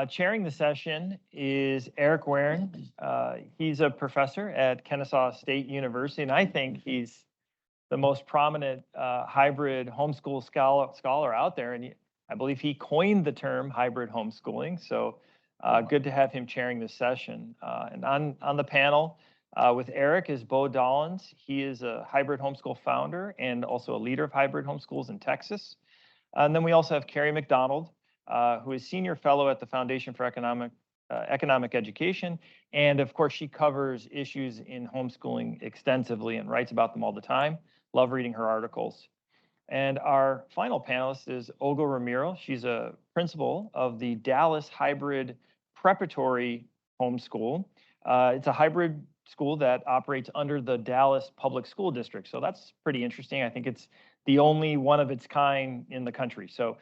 chairing the session is Eric Wearne. He's a professor at Kennesaw State University, and I think he's the most prominent hybrid homeschool scholar out there. And I believe he coined the term hybrid homeschooling. So good to have him chairing this session. And on the panel with Eric is Beau Dollins. He is a hybrid homeschool founder and also a leader of hybrid homeschools in Texas. And then we also have Kerry McDonald, who is senior fellow at the Foundation for Economic Education. And of course, she covers issues in homeschooling extensively and writes about them all the time. Love reading her articles. And our final panelist is Olga Romero. She's a principal of the Dallas Hybrid Preparatory Homeschool. It's a hybrid school that operates under the Dallas Public School District. So that's pretty interesting. I think it's the only one of its kind in the country. So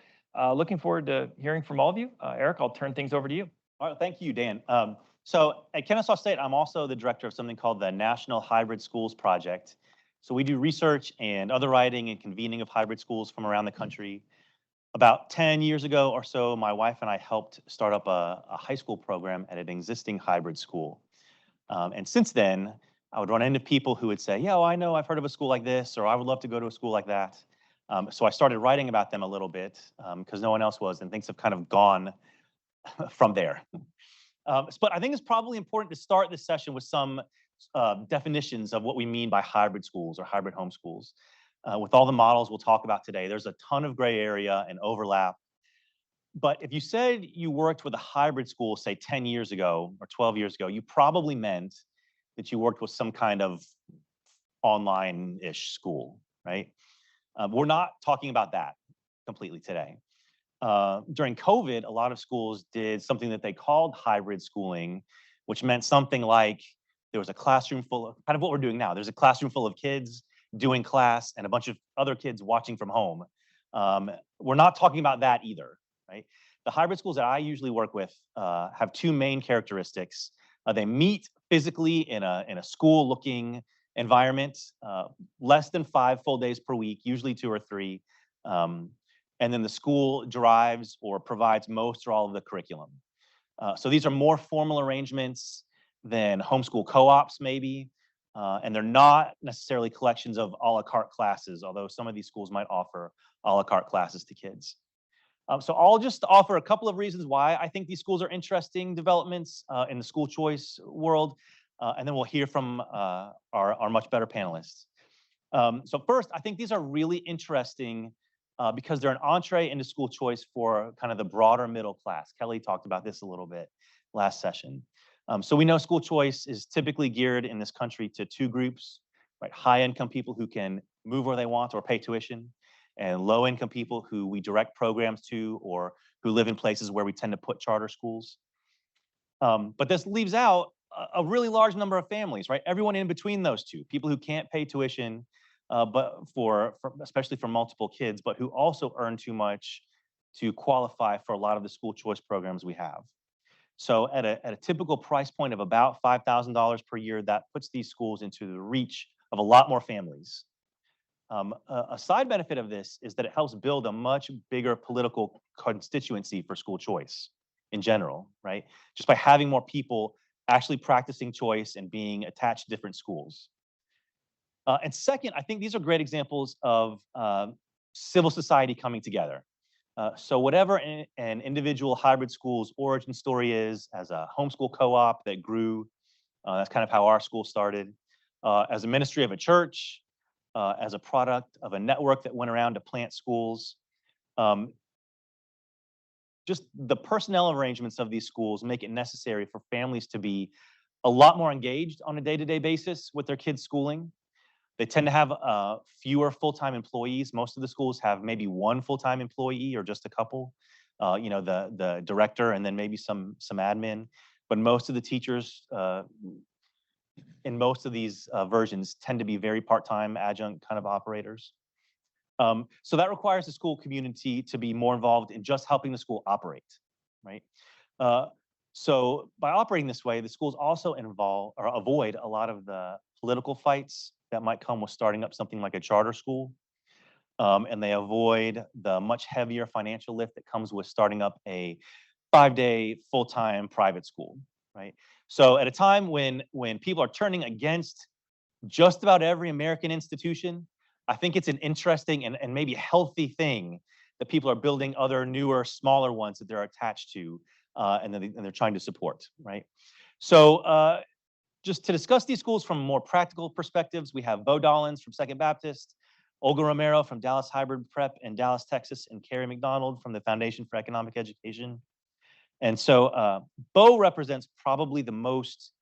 looking forward to hearing from all of you. Eric, I'll turn things over to you. All right, thank you, Dan. So at Kennesaw State, I'm also the director of something called the National Hybrid Schools Project. So we do research and other writing and convening of hybrid schools from around the country. About 10 years ago or so, my wife and I helped start up a high school program at an existing hybrid school. And since then, I would run into people who would say, yeah, well, I know I've heard of a school like this, or I would love to go to a school like that. So I started writing about them a little bit because no one else was, and things have kind of gone from there. But I think it's probably important to start this session with some definitions of what we mean by hybrid schools or hybrid homeschools. With all the models we'll talk about today, there's a ton of gray area and overlap. But if you said you worked with a hybrid school, say 10 years ago or 12 years ago, you probably meant that you worked with some kind of online-ish school, right? We're not talking about that completely today. During COVID, a lot of schools did something that they called hybrid schooling, which meant something like there was a classroom full of, kind of what we're doing now. There's a classroom full of kids doing class and a bunch of other kids watching from home. We're not talking about that either, right? The hybrid schools that I usually work with have two main characteristics. They meet physically in a school-looking environment, less than 5 full days per week, usually 2 or 3. And then the school drives or provides most or all of the curriculum. So these are more formal arrangements than homeschool co-ops maybe, and they're not necessarily collections of a la carte classes, although some of these schools might offer a la carte classes to kids. So I'll just offer a couple of reasons why I think these schools are interesting developments in the school choice world, and then we'll hear from our much better panelists. So first, I think these are really interesting because they're an entree into school choice for kind of the broader middle class. Kelly talked about this a little bit last session. So we know school choice is typically geared in this country to 2 groups, right? High-income people who can move where they want or pay tuition, and low-income people who we direct programs to or who live in places where we tend to put charter schools. But this leaves out a really large number of families, right? Everyone in between those two, people who can't pay tuition, but especially for multiple kids, but who also earn too much to qualify for a lot of the school choice programs we have. So at a typical price point of about $5,000 per year, that puts these schools into the reach of a lot more families. A side benefit of this is that it helps build a much bigger political constituency for school choice in general, right? Just by having more people actually practicing choice and being attached to different schools. And second, I think these are great examples of civil society coming together. So whatever an individual hybrid school's origin story is, as a homeschool co-op that grew, that's kind of how our school started, as a ministry of a church, as a product of a network that went around to plant schools. Just the personnel arrangements of these schools make it necessary for families to be a lot more engaged on a day-to-day basis with their kids' schooling. They tend to have fewer full-time employees. Most of the schools have maybe 1 full-time employee or just a couple, you know, the director and then maybe some admin. But most of the teachers in most of these versions tend to be very part-time adjunct kind of operators. So that requires the school community to be more involved in just helping the school operate, right? So by operating this way, the schools also avoid a lot of the political fights that might come with starting up something like a charter school. And they avoid the much heavier financial lift that comes with starting up a 5-day full-time private school, right? So at a time when people are turning against just about every American institution, I think it's an interesting and maybe healthy thing that people are building other newer, smaller ones that they're attached to, and they're trying to support, right? So just to discuss these schools from more practical perspectives, we have Beau Dollins from Second Baptist, Olga Romero from Dallas Hybrid Prep in Dallas, Texas, and Kerry McDonald from the Foundation for Economic Education. And so Beau represents probably the most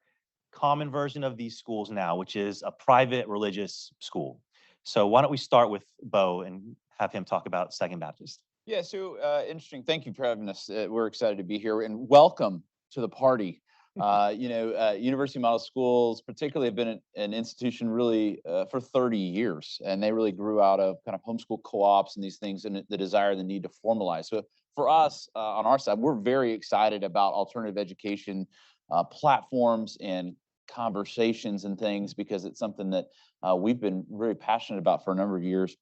common version of these schools now, which is a private religious school. So why don't we start with Beau and have him talk about Second Baptist? Yeah, so interesting. Thank you for having us. We're excited to be here, and welcome to the party. University Model Schools particularly have been an institution really for 30 years, and they really grew out of kind of homeschool co-ops and these things, and the desire, the need to formalize. So for us on our side, we're very excited about alternative education platforms and conversations and things, because it's something that we've been very passionate about for a number of years.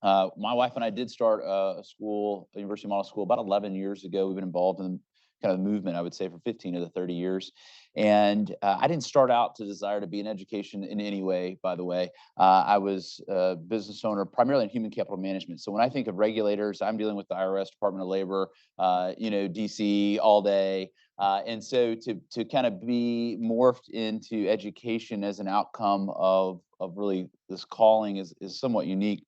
My wife and I did start a school, a University Model School, about 11 years ago. We've been involved in kind of the movement, I would say, for 15 of the 30 years. And I didn't start out to desire to be in education in any way, by the way. I was a business owner, primarily in human capital management. So when I think of regulators, I'm dealing with the IRS, Department of Labor, DC all day. And so to kind of be morphed into education as an outcome of really this calling is somewhat unique.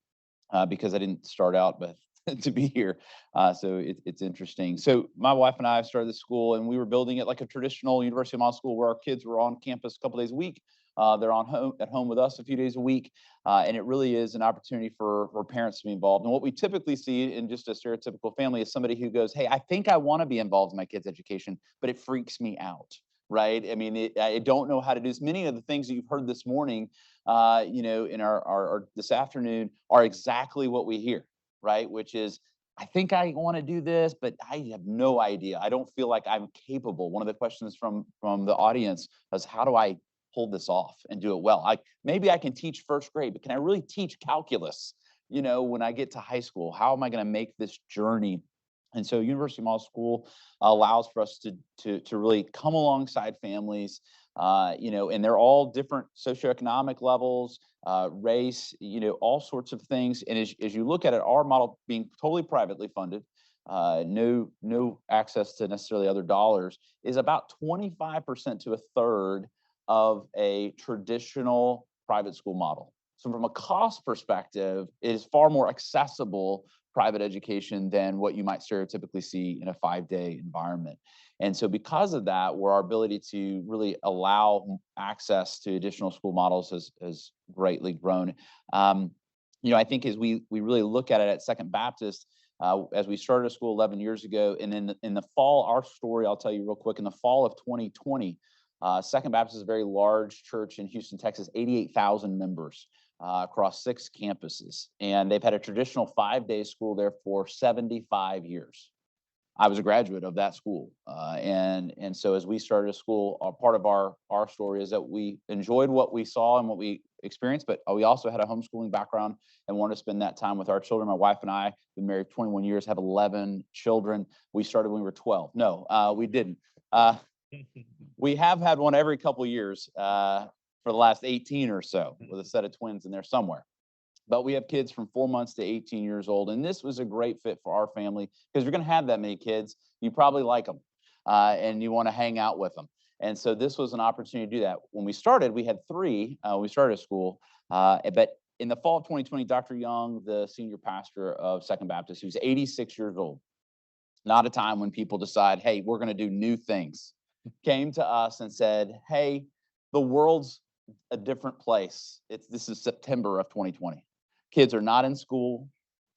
Because I didn't start out but to be here. So it's interesting. So my wife and I started the school, and we were building it like a traditional University Model School where our kids were on campus a couple days a week. They're at home with us a few days a week. And it really is an opportunity for parents to be involved. And what we typically see in just a stereotypical family is somebody who goes, hey, I think I want to be involved in my kids' education, but it freaks me out. Right? I mean, I don't know how to do this. Many of the things that you've heard this morning, in our this afternoon, are exactly what we hear, right? Which is, I think I want to do this, but I have no idea. I don't feel like I'm capable. One of the questions from the audience is, how do I pull this off and do it well? Maybe I can teach first grade, but can I really teach calculus? When I get to high school, how am I going to make this journey? And so University Model School allows for us to really come alongside families, and they're all different socioeconomic levels, race, all sorts of things. And as you look at it, our model being totally privately funded, no access to necessarily other dollars, is about 25% to a third of a traditional private school model. So from a cost perspective, it is far more accessible private education than what you might stereotypically see in a 5-day environment. And so because of that, where our ability to really allow access to additional school models has greatly grown. I think as we really look at it at Second Baptist, as we started a school 11 years ago, and then in the fall, our story, I'll tell you real quick, in the fall of 2020, Second Baptist is a very large church in Houston, Texas, 88,000 members. Across 6 campuses. And they've had a traditional 5-day school there for 75 years. I was a graduate of that school. And so as we started a school, part of our story is that we enjoyed what we saw and what we experienced, but we also had a homeschooling background and wanted to spend that time with our children. My wife and I, been married 21 years, have 11 children. We started when we were 12. No, we didn't. We have had one every couple of years. For the last 18 or so, with a set of twins in there somewhere. But we have kids from 4 months to 18 years old. And this was a great fit for our family, because you're going to have that many kids. You probably like them and you want to hang out with them. And so this was an opportunity to do that. When we started, we had 3. We started a school. But in the fall of 2020, Dr. Young, the senior pastor of Second Baptist, who's 86 years old, not a time when people decide, hey, we're going to do new things, came to us and said, hey, the world's a different place. This is September of 2020. Kids are not in school,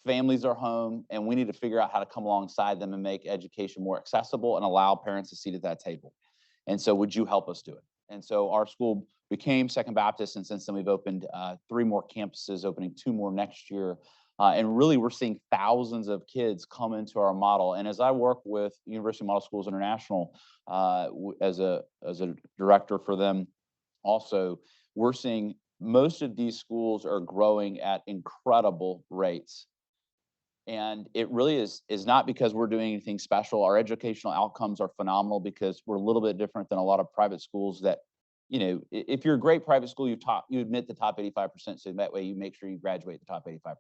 families are home, and we need to figure out how to come alongside them and make education more accessible and allow parents a seat at that table. And so would you help us do it? And so our school became Second Baptist, and since then we've opened 3 more campuses, opening 2 more next year. And really we're seeing thousands of kids come into our model. And as I work with University Model Schools International as a director for them, also, we're seeing most of these schools are growing at incredible rates. And it really is not because we're doing anything special. Our educational outcomes are phenomenal because we're a little bit different than a lot of private schools that, if you're a great private school, you admit the top 85%. So that way you make sure you graduate the top 85%.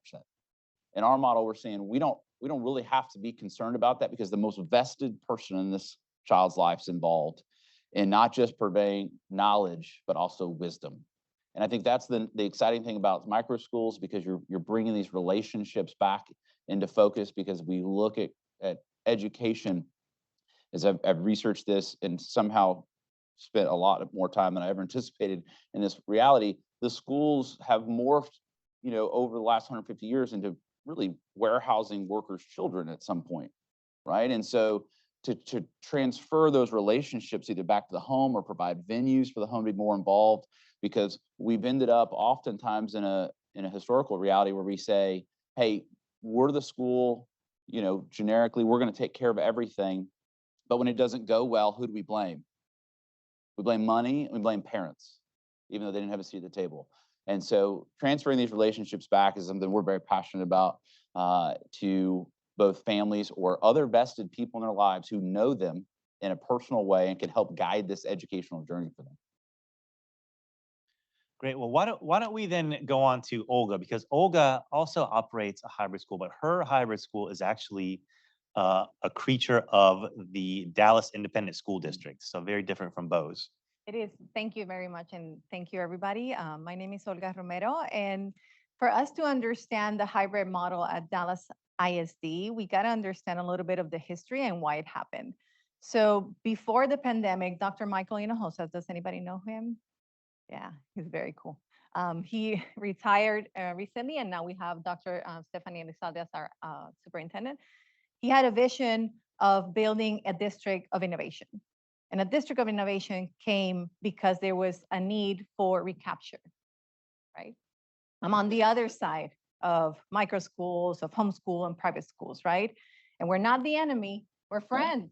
In our model, we're saying we don't really have to be concerned about that because the most vested person in this child's life is involved in not just purveying knowledge, but also wisdom. And I think that's the exciting thing about micro schools, because you're bringing these relationships back into focus, because we look at education, as I've researched this and somehow spent a lot more time than I ever anticipated in this reality. The schools have morphed, over the last 150 years into really warehousing workers' children at some point, right? And so to transfer those relationships either back to the home or provide venues for the home to be more involved, because we've ended up oftentimes in a historical reality where we say, hey, we're the school, generically, we're going to take care of everything. But when it doesn't go well, who do we blame? We blame money, and we blame parents, even though they didn't have a seat at the table. And so transferring these relationships back is something we're very passionate about, to both families or other vested people in their lives who know them in a personal way and can help guide this educational journey for them. Great. Well, why don't we then go on to Olga, because Olga also operates a hybrid school, but her hybrid school is actually a creature of the Dallas Independent School District, so very different from Beau's. It is. Thank you very much, and thank you, everybody. My name is Olga Romero, and for us to understand the hybrid model at Dallas ISD, we got to understand a little bit of the history and why it happened. So before the pandemic, Dr. Michael Hinojosa, does anybody know him? Yeah, he's very cool. He retired recently, and now we have Dr. Stephanie Elizalde as our superintendent. He had a vision of building a district of innovation. And a district of innovation came because there was a need for recapture, right? I'm on the other side of micro schools, of homeschool and private schools, right? And we're not the enemy, we're friends,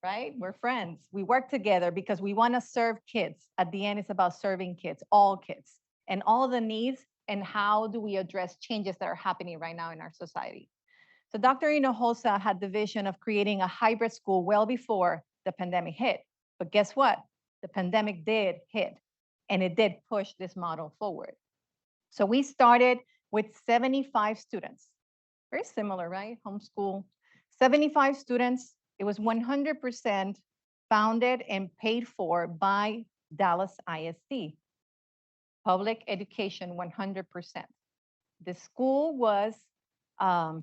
right? We're friends. We work together because we want to serve kids. At the end, it's about serving kids, all kids, and all the needs, and how do we address changes that are happening right now in our society. So Dr. Hinojosa had the vision of creating a hybrid school well before the pandemic hit. But guess what? The pandemic did hit, and it did push this model forward. So we started with 75 students. Very similar, right? Homeschool. 75 students. It was 100% founded and paid for by Dallas ISD. Public education, 100%. The school was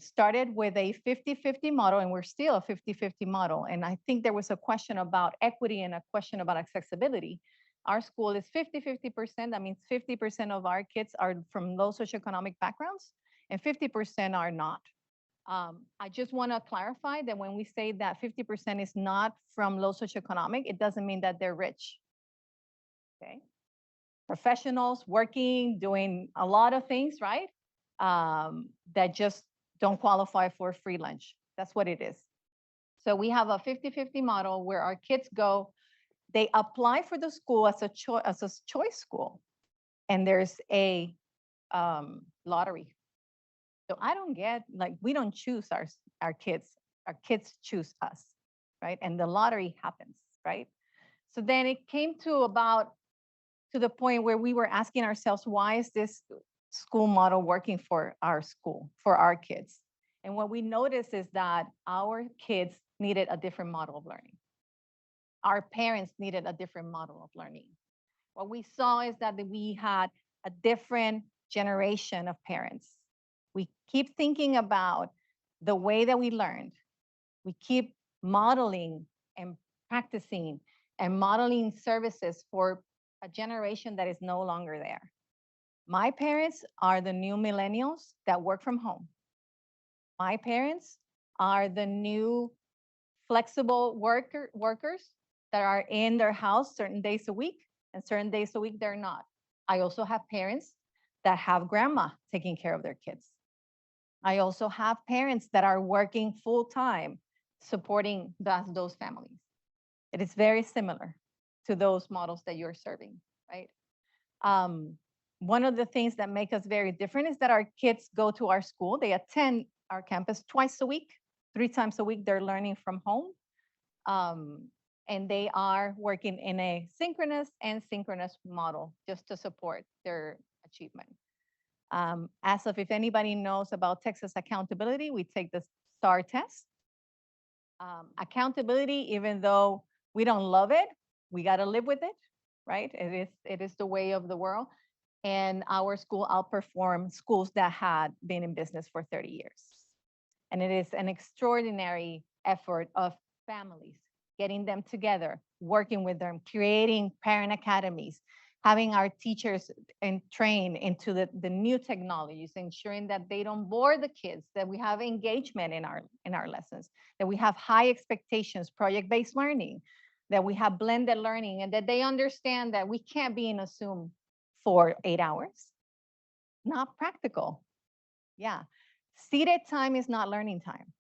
started with a 50-50 model, and we're still a 50-50 model. And I think there was a question about equity and a question about accessibility. Our school is 50-50%. That means 50% of our kids are from low socioeconomic backgrounds and 50% are not. I just want to clarify that when we say that 50% is not from low socioeconomic, it doesn't mean that they're rich. Okay. Professionals working, doing a lot of things, right? That just don't qualify for free lunch. That's what it is. So we have a 50-50 model where our kids go, they apply for the school as a choice school, and there's a lottery. So I don't get, like, we don't choose our kids choose us, right? And the lottery happens, right? So then it came to the point where we were asking ourselves, why is this school model working for our school, for our kids? And what we noticed is that our kids needed a different model of learning. Our parents needed a different model of learning. What we saw is that we had a different generation of parents. We keep thinking about the way that we learned. We keep modeling and practicing and modeling services for a generation that is no longer there. My parents are the new millennials that work from home. My parents are the new flexible workers that are in their house certain days a week, and certain days a week they're not. I also have parents that have grandma taking care of their kids. I also have parents that are working full-time, supporting those families. It is very similar to those models that you're serving, right? One of the things that make us very different is that our kids go to our school. They attend our campus twice a week, 3 times a week. They're learning from home. And they are working in a synchronous and synchronous model just to support their achievement. As of if anybody knows about Texas accountability, we take the STAR test. Accountability, even though we don't love it, we got to live with it, right? It is the way of the world. And our school outperformed schools that had been in business for 30 years. And it is an extraordinary effort of families, getting them together, working with them, creating parent academies, having our teachers and train into the new technologies, ensuring that they don't bore the kids, that we have engagement in our lessons, that we have high expectations, project-based learning, that we have blended learning, and that they understand that we can't be in a Zoom for 8 hours. Not practical. Yeah. Seated time is not learning time.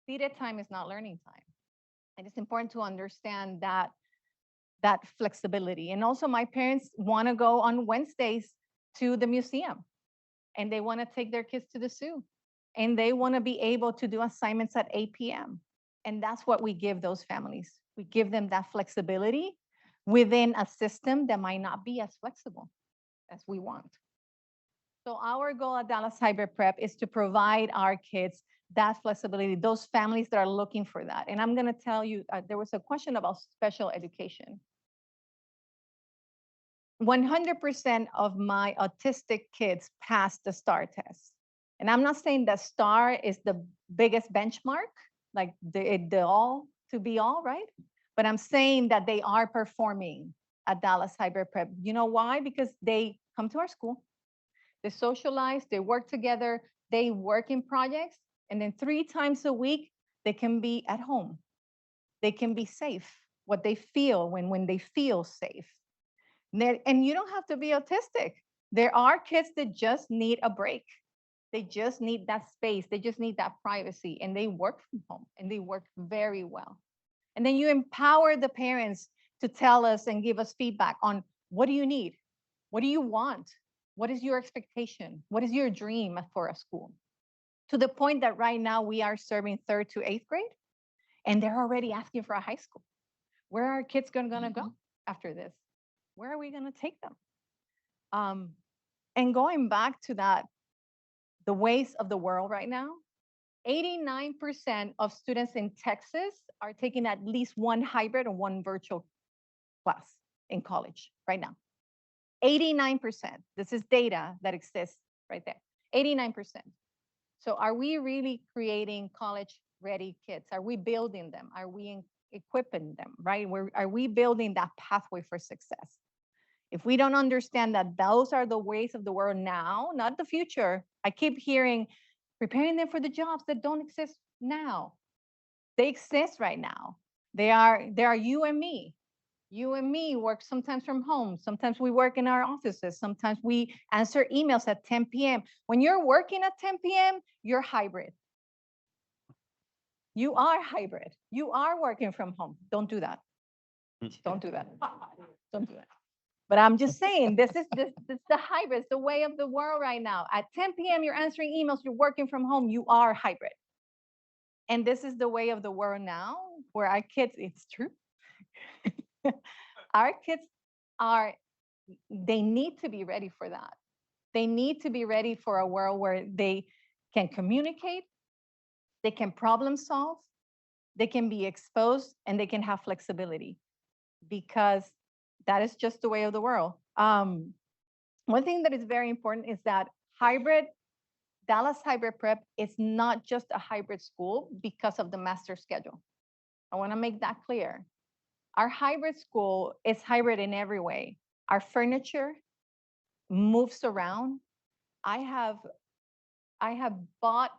Seated time is not learning time. And it's important to understand that flexibility. And also my parents want to go on Wednesdays to the museum, and they want to take their kids to the zoo, and they want to be able to do assignments at 8 p.m. And that's what we give those families. We give them that flexibility within a system that might not be as flexible as we want. So our goal at Dallas Hybrid Prep is to provide our kids that flexibility, those families that are looking for that. And I'm going to tell you, there was a question about special education. 100% of my autistic kids passed the STAR test. And I'm not saying that STAR is the biggest benchmark, like the all to be all, right? But I'm saying that they are performing at Dallas Hybrid Prep. You know why? Because they come to our school, they socialize, they work together, they work in projects, and then 3 times a week, they can be at home. They can be safe, what they feel when they feel safe. And you don't have to be autistic. There are kids that just need a break. They just need that space. They just need that privacy, and they work from home, and they work very well. And then you empower the parents to tell us and give us feedback on what do you need? What do you want? What is your expectation? What is your dream for a school? To the point that right now we are serving 3rd to 8th grade, and they're already asking for a high school. Where are our kids going to go after this? Where are we going to take them? And going back to that, the ways of the world right now, 89% of students in Texas are taking at least one hybrid or one virtual class in college right now. 89%. This is data that exists right there. 89%. So are we really creating college-ready kids? Are we building them? Are we equipping them, right? Are we building that pathway for success? If we don't understand that those are the ways of the world now, not the future, I keep hearing preparing them for the jobs that don't exist now. They exist right now. They are you and me. You and me work sometimes from home. Sometimes we work in our offices. Sometimes we answer emails at 10 p.m. When you're working at 10 p.m., you're hybrid. You are hybrid. You are working from home. Don't do that. Don't do that. Don't do that. But I'm just saying, this is the hybrid. It's the way of the world right now. At 10 p.m., you're answering emails. You're working from home. You are hybrid. And this is the way of the world now, where our kids, it's true. Our kids they need to be ready for that. They need to be ready for a world where they can communicate, they can problem solve, they can be exposed, and they can have flexibility, because that is just the way of the world. One thing that is very important is that Dallas Hybrid Prep is not just a hybrid school because of the master schedule. I want to make that clear. Our hybrid school is hybrid in every way. Our furniture moves around. I have bought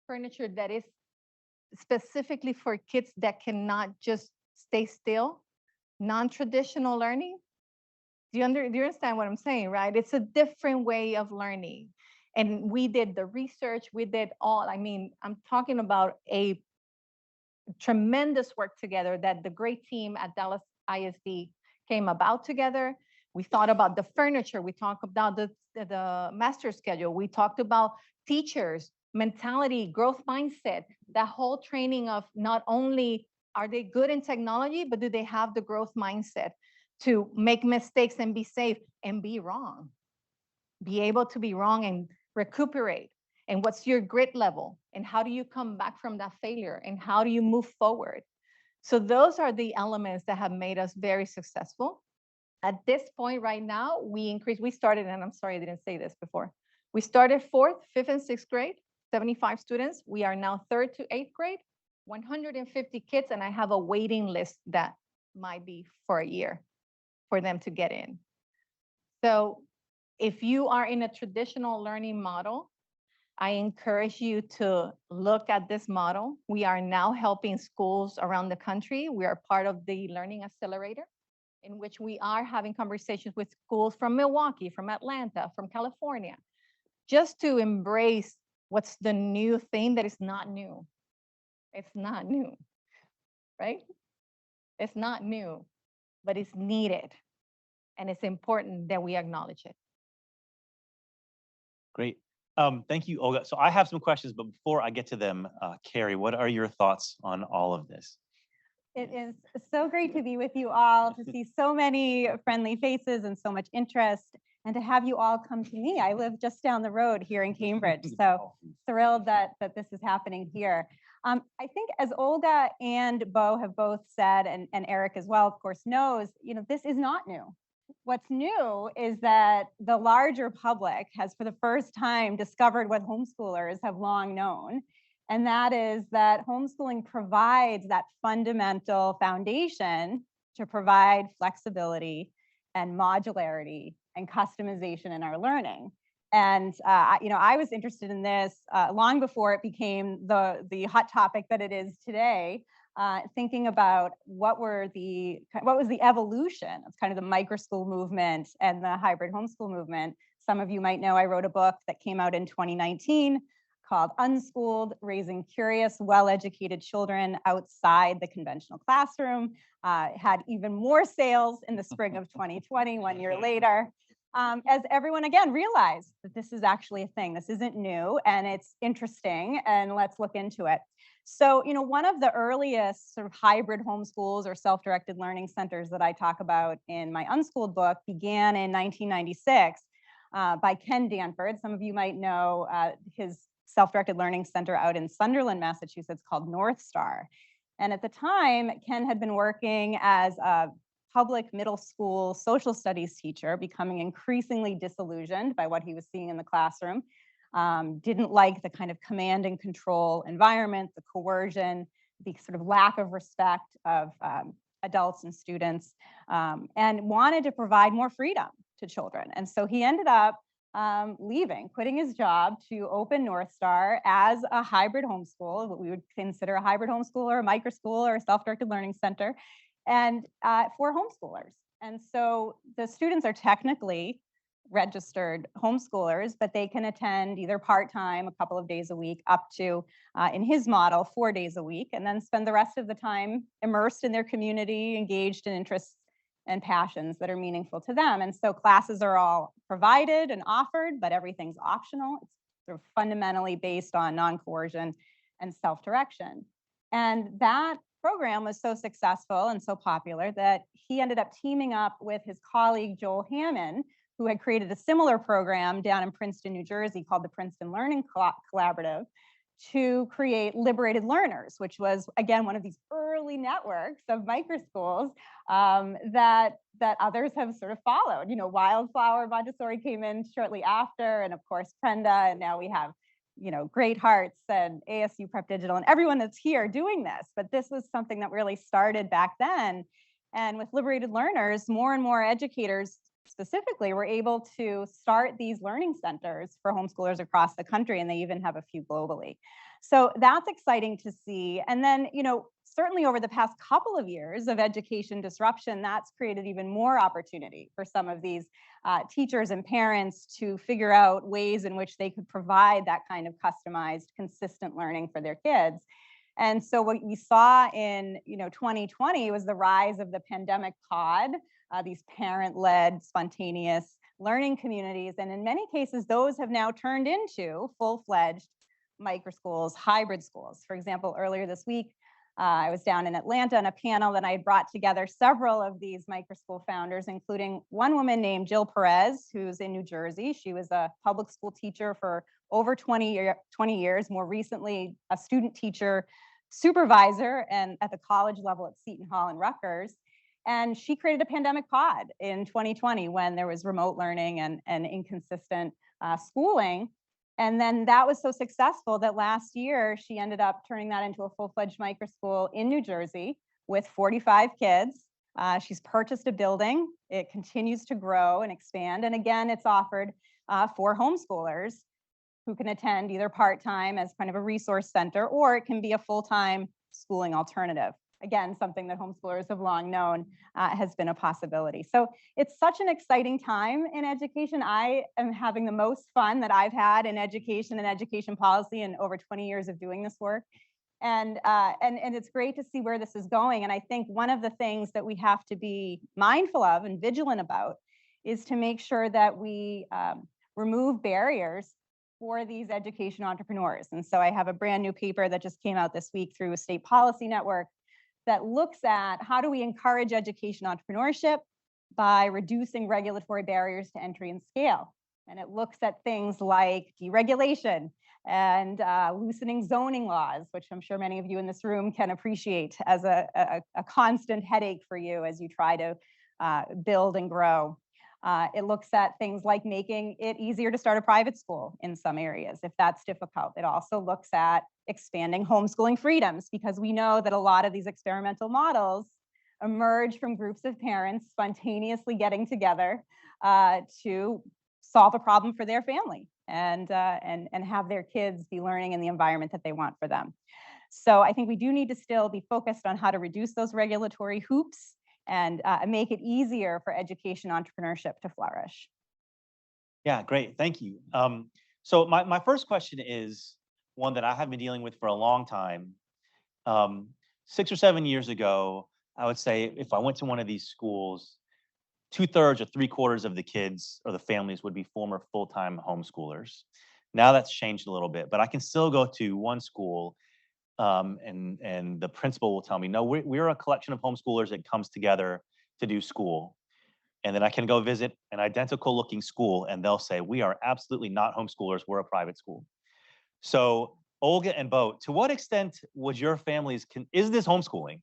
furniture that is specifically for kids that cannot just stay still, non-traditional learning. Do you understand what I'm saying, right? It's a different way of learning. And we did the research, we did I'm talking about a tremendous work together that the great team at Dallas ISD came about together. We thought about the furniture. We talked about the master schedule. We talked about teachers. mentality, growth mindset, that whole training of not only are they good in technology, but do they have the growth mindset to make mistakes and be safe and be wrong? Be able to be wrong and recuperate. And what's your grit level? And how do you come back from that failure? And how do you move forward? So those are the elements that have made us very successful. At this point right now, we started, and I'm sorry I didn't say this before. We started 4th, 5th, and 6th grade, 75 students. We are now 3rd to 8th grade, 150 kids, and I have a waiting list that might be for a year for them to get in. So if you are in a traditional learning model, I encourage you to look at this model. We are now helping schools around the country. We are part of the Learning Accelerator, in which we are having conversations with schools from Milwaukee, from Atlanta, from California, just to embrace what's the new thing that is not new. It's not new, right? It's not new, but it's needed. And it's important that we acknowledge it. Great. Thank you, Olga. So I have some questions, but before I get to them, Kerry, what are your thoughts on all of this? It is so great to be with you all, to see so many friendly faces and so much interest, and to have you all come to me. I live just down the road here in Cambridge, so thrilled that this is happening here. I think as Olga and Beau have both said, and Eric as well, of course, knows, this is not new. What's new is that the larger public has for the first time discovered what homeschoolers have long known. And that is that homeschooling provides that fundamental foundation to provide flexibility and modularity and customization in our learning. And I was interested in this long before it became the hot topic that it is today. Thinking about what was the evolution of kind of the microschool movement and the hybrid homeschool movement. Some of you might know I wrote a book that came out in 2019 called Unschooled: Raising Curious, Well-Educated Children Outside the Conventional Classroom. Had even more sales in the spring of 2020, 1 year later. As everyone again realized that this is actually a thing. This isn't new and it's interesting, and let's look into it. So, one of the earliest sort of hybrid homeschools or self-directed learning centers that I talk about in my Unschooled book began in 1996 by Ken Danford. Some of you might know his self-directed learning center out in Sunderland, Massachusetts, called North Star. And at the time, Ken had been working as a public middle school social studies teacher, becoming increasingly disillusioned by what he was seeing in the classroom. Didn't like the kind of command and control environment, the coercion, the sort of lack of respect of adults and students, and wanted to provide more freedom to children. And so he ended up quitting his job to open North Star as a hybrid homeschool, what we would consider a hybrid homeschool or a microschool or a self-directed learning center, and for homeschoolers. And so the students are technically registered homeschoolers, but they can attend either part-time, a couple of days a week, up to, in his model, 4 days a week, and then spend the rest of the time immersed in their community, engaged in interests and passions that are meaningful to them. And so classes are all provided and offered, but everything's optional. It's sort of fundamentally based on non-coercion and self-direction. And that program was so successful and so popular that he ended up teaming up with his colleague, Joel Hammond, who had created a similar program down in Princeton, New Jersey, called the Princeton Learning Collaborative, to create Liberated Learners, which was, again, one of these early networks of microschools that others have sort of followed. Wildflower Montessori came in shortly after, and of course, Prenda, and now we have, Great Hearts and ASU Prep Digital and everyone that's here doing this. But this was something that really started back then. And with Liberated Learners, more and more educators specifically were able to start these learning centers for homeschoolers across the country, and they even have a few globally. So that's exciting to see. And then, certainly over the past couple of years of education disruption, that's created even more opportunity for some of these teachers and parents to figure out ways in which they could provide that kind of customized, consistent learning for their kids. And so what we saw in 2020 was the rise of the pandemic pod, these parent-led, spontaneous learning communities. And in many cases, those have now turned into full-fledged microschools, hybrid schools. For example, earlier this week, I was down in Atlanta on a panel that I had brought together several of these microschool founders, including one woman named Jill Perez, who's in New Jersey. She was a public school teacher for over 20 years, more recently a student teacher supervisor and at the college level at Seton Hall and Rutgers. And she created a pandemic pod in 2020 when there was remote learning and inconsistent schooling. And then that was so successful that last year she ended up turning that into a full-fledged microschool in New Jersey with 45 kids. She's purchased a building. It continues to grow and expand. And again, it's offered for homeschoolers who can attend either part-time as kind of a resource center, or it can be a full-time schooling alternative. Again, something that homeschoolers have long known has been a possibility. So it's such an exciting time in education. I am having the most fun that I've had in education and education policy in over 20 years of doing this work. And it's great to see where this is going. And I think one of the things that we have to be mindful of and vigilant about is to make sure that we remove barriers for these education entrepreneurs. And so I have a brand new paper that just came out this week through a state policy network that looks at how do we encourage education entrepreneurship by reducing regulatory barriers to entry and scale. And it looks at things like deregulation and loosening zoning laws, which I'm sure many of you in this room can appreciate as a constant headache for you as you try to build and grow. It looks at things like making it easier to start a private school in some areas, if that's difficult. It also looks at expanding homeschooling freedoms, because we know that a lot of these experimental models emerge from groups of parents spontaneously getting together to solve a problem for their family and have their kids be learning in the environment that they want for them. So I think we do need to still be focused on how to reduce those regulatory hoops and make it easier for education entrepreneurship to flourish. Yeah, great. Thank you. So my first question is one that I have been dealing with for a long time. 6 or 7 years ago, I would say if I went to one of these schools, 2/3 or 3/4 of the kids or the families would be former full-time homeschoolers. Now that's changed a little bit, but I can still go to one school and the principal will tell me, no, we're a collection of homeschoolers that comes together to do school. And then I can go visit an identical looking school and they'll say, we are absolutely not homeschoolers, we're a private school. So Olga and Beau, to what extent would your families, is this homeschooling?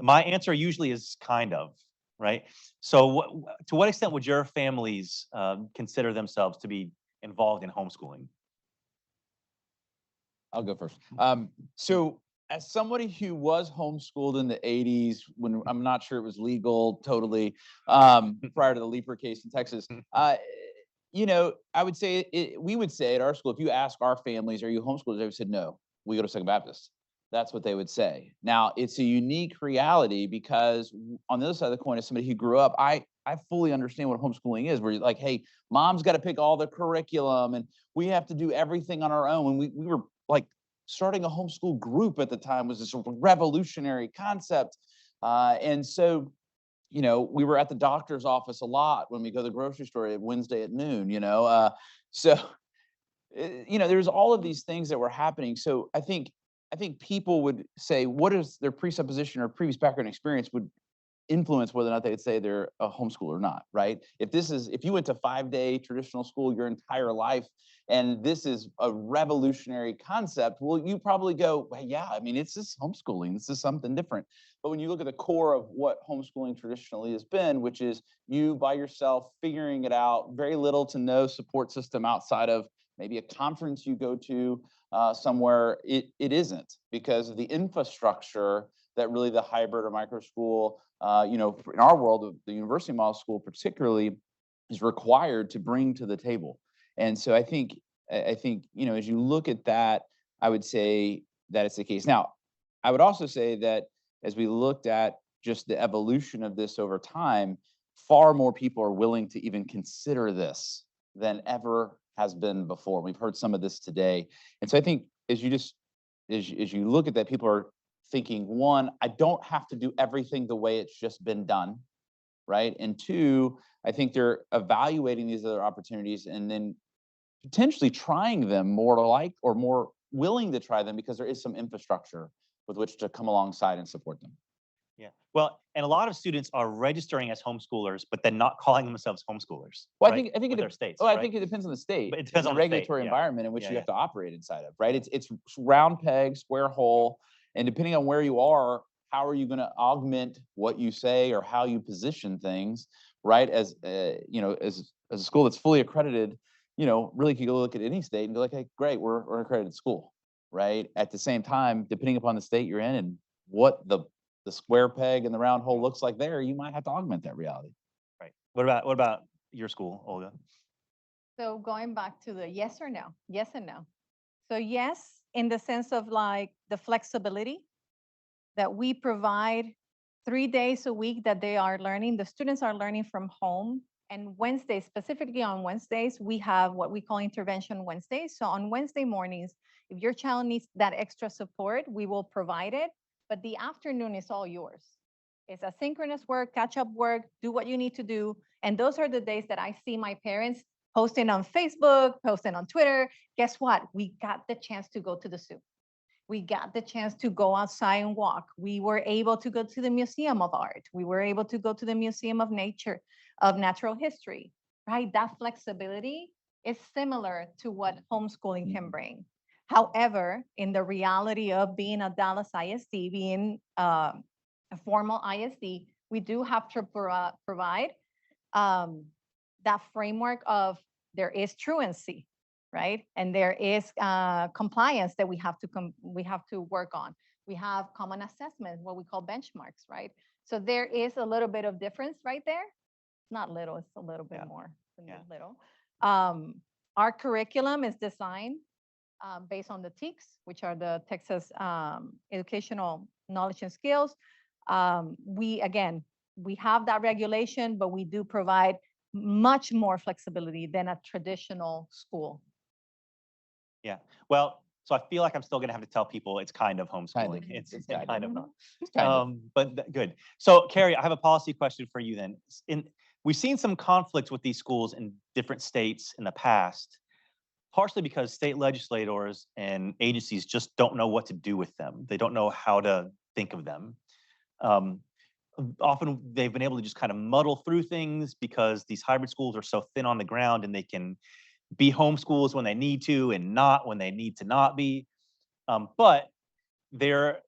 My answer usually is kind of, right? So to what extent would your families consider themselves to be involved in homeschooling? I'll go first. So as somebody who was homeschooled in the 80s, when I'm not sure it was legal totally, prior to the Leaper case in Texas, you know, I would say, we would say at our school, if you ask our families, are you homeschoolers? They would say, no, we go to Second Baptist. That's what they would say. Now, it's a unique reality because on the other side of the coin, as somebody who grew up, I fully understand what homeschooling is, where you're like, hey, mom's got to pick all the curriculum and we have to do everything on our own. And we were like starting a homeschool group at the time was this revolutionary concept. And so, you know, we were at the doctor's office a lot when we go to the grocery store at Wednesday at noon, you know. So, you know, there's all of these things that were happening. So I think people would say, what is their presupposition or previous background experience would influence whether or not they'd say they're a homeschool or not, right? If you went to 5-day traditional school your entire life, and this is a revolutionary concept, well, you probably go, well, yeah, I mean, it's just homeschooling. This is something different. But when you look at the core of what homeschooling traditionally has been, which is you by yourself figuring it out, very little to no support system outside of maybe a conference you go to somewhere, it isn't, because of the infrastructure that really the hybrid or micro school, you know, in our world, the university model school particularly, is required to bring to the table. And so I think, you know, as you look at that, I would say that it's the case. Now, I would also say that as we looked at just the evolution of this over time, far more people are willing to even consider this than ever has been before. We've heard some of this today. And so I think as you look at that, people are thinking, one, I don't have to do everything the way it's just been done, right? And two, I think they're evaluating these other opportunities and then potentially trying them more willing to try them because there is some infrastructure with which to come alongside and support them. Yeah. Well, and a lot of students are registering as homeschoolers, but then not calling themselves homeschoolers. Well, right? I think With it their states. Oh, I right? think it depends on the state. But it depends and on the the state, regulatory yeah. environment in which Yeah, you yeah. have to operate inside of, right? It's round peg, square hole, and depending on where you are, how are you going to augment what you say or how you position things, right? As you know, as a school that's fully accredited, you know, really could go look at any state and go like, hey, great, we're an accredited school, right? At the same time, depending upon the state you're in and what the square peg and the round hole looks like there, you might have to augment that reality. Right. What about your school, Olga? So going back to the yes or no, yes and no. So yes, in the sense of like the flexibility that we provide 3 days a week that they are learning, the students are learning from home. And Wednesdays, specifically on Wednesdays, we have what we call intervention Wednesdays. So on Wednesday mornings, if your child needs that extra support, we will provide it. But the afternoon is all yours. It's asynchronous work, catch up work, do what you need to do. And those are the days that I see my parents posting on Facebook, posting on Twitter. Guess what? We got the chance to go to the zoo. We got the chance to go outside and walk. We were able to go to the Museum of Art. We were able to go to the Museum of Nature, of Natural History, right? That flexibility is similar to what homeschooling can bring. However, in the reality of being a Dallas ISD, being a formal ISD, we do have to provide that framework of there is truancy, right? And there is compliance that we have to work on. We have common assessment, what we call benchmarks, right? So there is a little bit of difference right there. It's not little, it's a little bit more than little. Our curriculum is designed based on the TEKS, which are the Texas Educational Knowledge and Skills. We have that regulation, but we do provide much more flexibility than a traditional school. Yeah. Well, so I feel like I'm still going to have to tell people it's kind of homeschooling. Kind of. It's It's kind kind of of. not. It's kind of. But good. So, Kerry, I have a policy question for you then. We've seen some conflict with these schools in different states in the past, partially because state legislators and agencies just don't know what to do with them. They don't know how to think of them. Often they've been able to just kind of muddle through things because these hybrid schools are so thin on the ground and they can be homeschools when they need to and not when they need to not be. But they're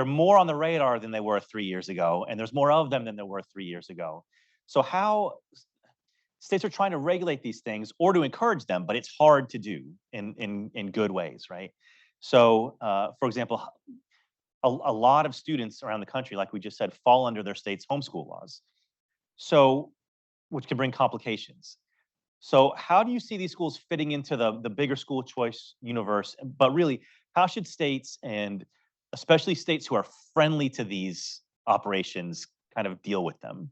more on the radar than they were 3 years ago, and there's more of them than there were 3 years ago. So how states are trying to regulate these things or to encourage them, but it's hard to do in good ways, right? So, for example, a lot of students around the country, like we just said, fall under their state's homeschool laws, so which can bring complications. So how do you see these schools fitting into the bigger school choice universe? But really, how should states, and especially states who are friendly to these operations, kind of deal with them?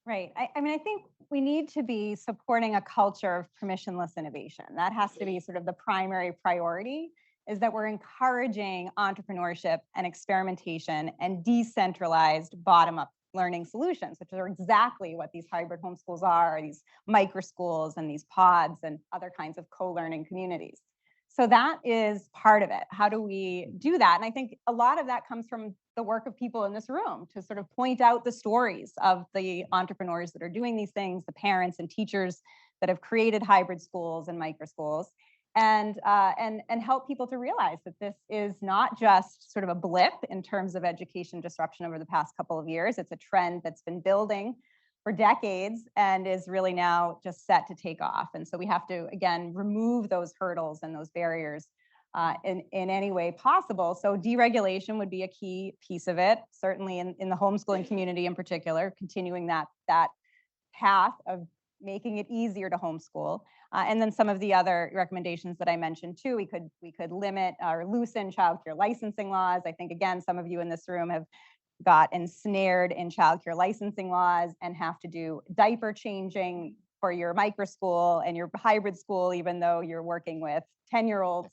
Right. I mean, I think we need to be supporting a culture of permissionless innovation. That has to be sort of the primary priority, is that we're encouraging entrepreneurship and experimentation and decentralized bottom-up learning solutions, which are exactly what these hybrid homeschools are, these micro schools and these pods and other kinds of co-learning communities. So that is part of it. How do we do that? And I think a lot of that comes from the work of people in this room to sort of point out the stories of the entrepreneurs that are doing these things, the parents and teachers that have created hybrid schools and micro schools, and help people to realize that this is not just sort of a blip in terms of education disruption over the past couple of years. It's a trend that's been building for decades and is really now just set to take off. And so we have to, again, remove those hurdles and those barriers in any way possible. So deregulation would be a key piece of it, certainly in the homeschooling community in particular, continuing that path of making it easier to homeschool. And then some of the other recommendations that I mentioned too, we could limit or loosen childcare licensing laws. I think, again, some of you in this room have got ensnared in childcare licensing laws and have to do diaper changing for your micro school and your hybrid school, even though you're working with 10-year-olds.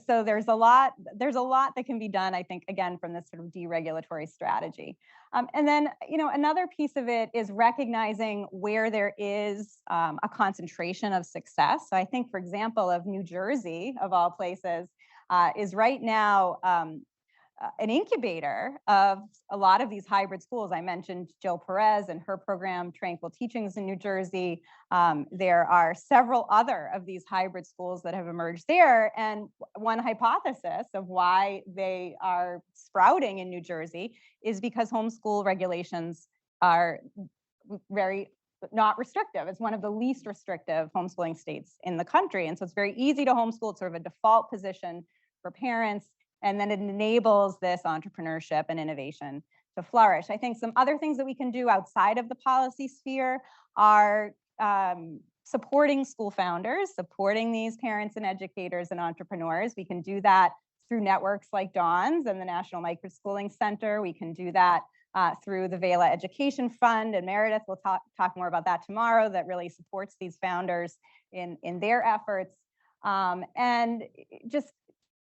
So there's a lot that can be done, I think, again, from this sort of deregulatory strategy. And then, another piece of it is recognizing where there is a concentration of success. So I think, for example, of New Jersey, of all places, is right now an incubator of a lot of these hybrid schools. I mentioned Jill Perez and her program, Tranquil Teachings in New Jersey. There are several other of these hybrid schools that have emerged there. And one hypothesis of why they are sprouting in New Jersey is because homeschool regulations are very not restrictive. It's one of the least restrictive homeschooling states in the country. And so it's very easy to homeschool. It's sort of a default position for parents. And then it enables this entrepreneurship and innovation to flourish. I think some other things that we can do outside of the policy sphere are supporting school founders, supporting these parents and educators and entrepreneurs. We can do that through networks like Dollins and the National Microschooling Center. We can do that through the Vela Education Fund, and Meredith will talk more about that tomorrow, that really supports these founders in their efforts. And just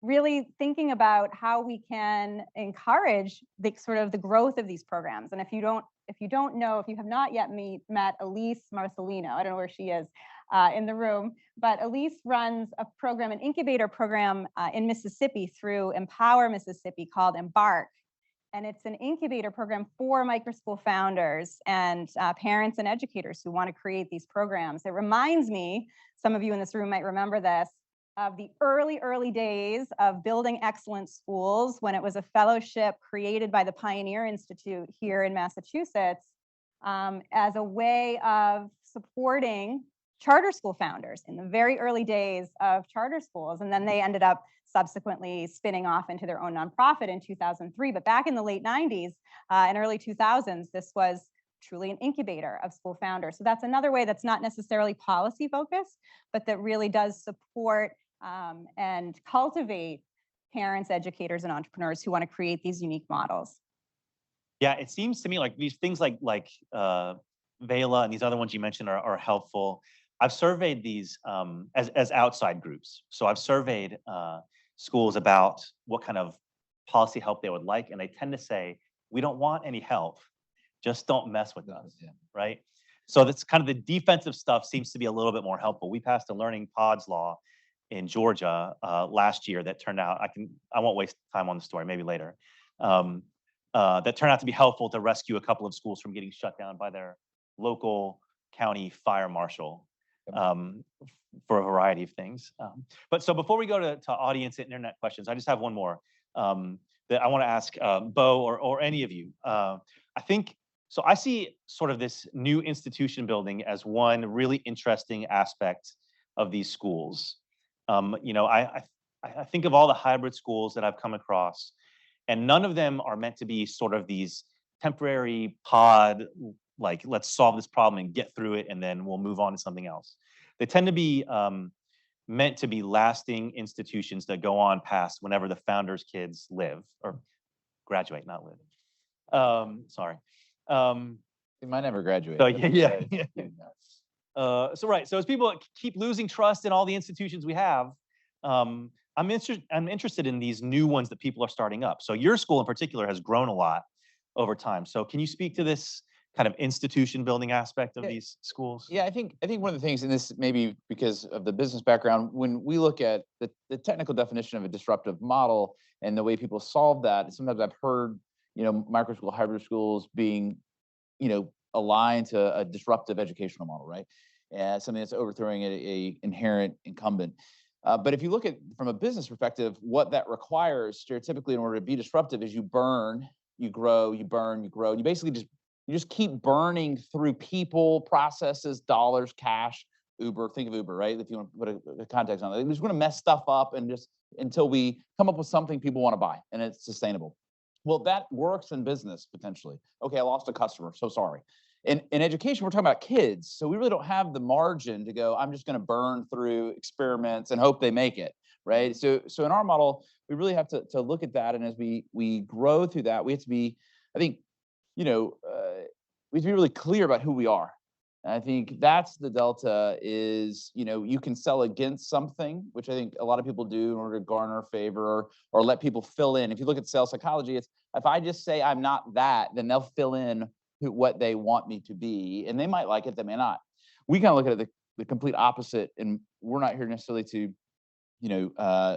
really thinking about how we can encourage the growth of these programs. And if you have not yet met Elise Marcelino, I don't know where she is in the room, but Elise runs a program, an incubator program in Mississippi through Empower Mississippi called Embark. And it's an incubator program for microschool founders and parents and educators who want to create these programs. It reminds me, some of you in this room might remember this, of the early days of building excellent schools, when it was a fellowship created by the Pioneer Institute here in Massachusetts as a way of supporting charter school founders in the very early days of charter schools. And then they ended up subsequently spinning off into their own nonprofit in 2003. But back in the late 90s and early 2000s, this was truly an incubator of school founders. So that's another way that's not necessarily policy focused, but that really does support and cultivate parents, educators, and entrepreneurs who want to create these unique models. Yeah, it seems to me like these things like Vela and these other ones you mentioned are helpful. I've surveyed these as outside groups. So I've surveyed schools about what kind of policy help they would like, and they tend to say, we don't want any help, just don't mess with us, right? So that's kind of the defensive stuff seems to be a little bit more helpful. We passed a learning pods law in Georgia last year that turned out, I won't waste time on the story, maybe later, that turned out to be helpful to rescue a couple of schools from getting shut down by their local county fire marshal for a variety of things. But so before we go to audience and internet questions, I just have one more that I want to ask Beau or any of you. I think, so I see sort of this new institution building as one really interesting aspect of these schools. I think of all the hybrid schools that I've come across, and none of them are meant to be sort of these temporary pod, like let's solve this problem and get through it and then we'll move on to something else. They tend to be meant to be lasting institutions that go on past whenever the founders' kids live or graduate, not live. Sorry. They might never graduate. So yeah. So right. So as people keep losing trust in all the institutions we have, I'm interested in these new ones that people are starting up. So your school in particular has grown a lot over time. So can you speak to this kind of institution building aspect of these schools? Yeah, I think one of the things, and this maybe because of the business background, when we look at the technical definition of a disruptive model and the way people solve that, sometimes I've heard, micro school, hybrid schools being, aligned to a disruptive educational model, right? And something that's overthrowing a inherent incumbent. But if you look at from a business perspective, what that requires stereotypically in order to be disruptive is you burn, you grow, you burn, you grow. You basically just keep burning through people, processes, dollars, cash, Uber. Think of Uber, right? If you want to put a context on it, we're just going to mess stuff up and just until we come up with something people want to buy and it's sustainable. Well, that works in business potentially. Okay, I lost a customer, so sorry. In education, we're talking about kids, so we really don't have the margin to go, I'm just going to burn through experiments and hope they make it, right? So in our model, we really have to look at that, and as we grow through that, we have to be, I think, we have to be really clear about who we are. And I think that's the delta is, you can sell against something, which I think a lot of people do in order to garner favor or let people fill in. If you look at sales psychology, it's if I just say I'm not that, then they'll fill in what they want me to be. And they might like it, they may not. We kind of look at it the complete opposite. And we're not here necessarily to,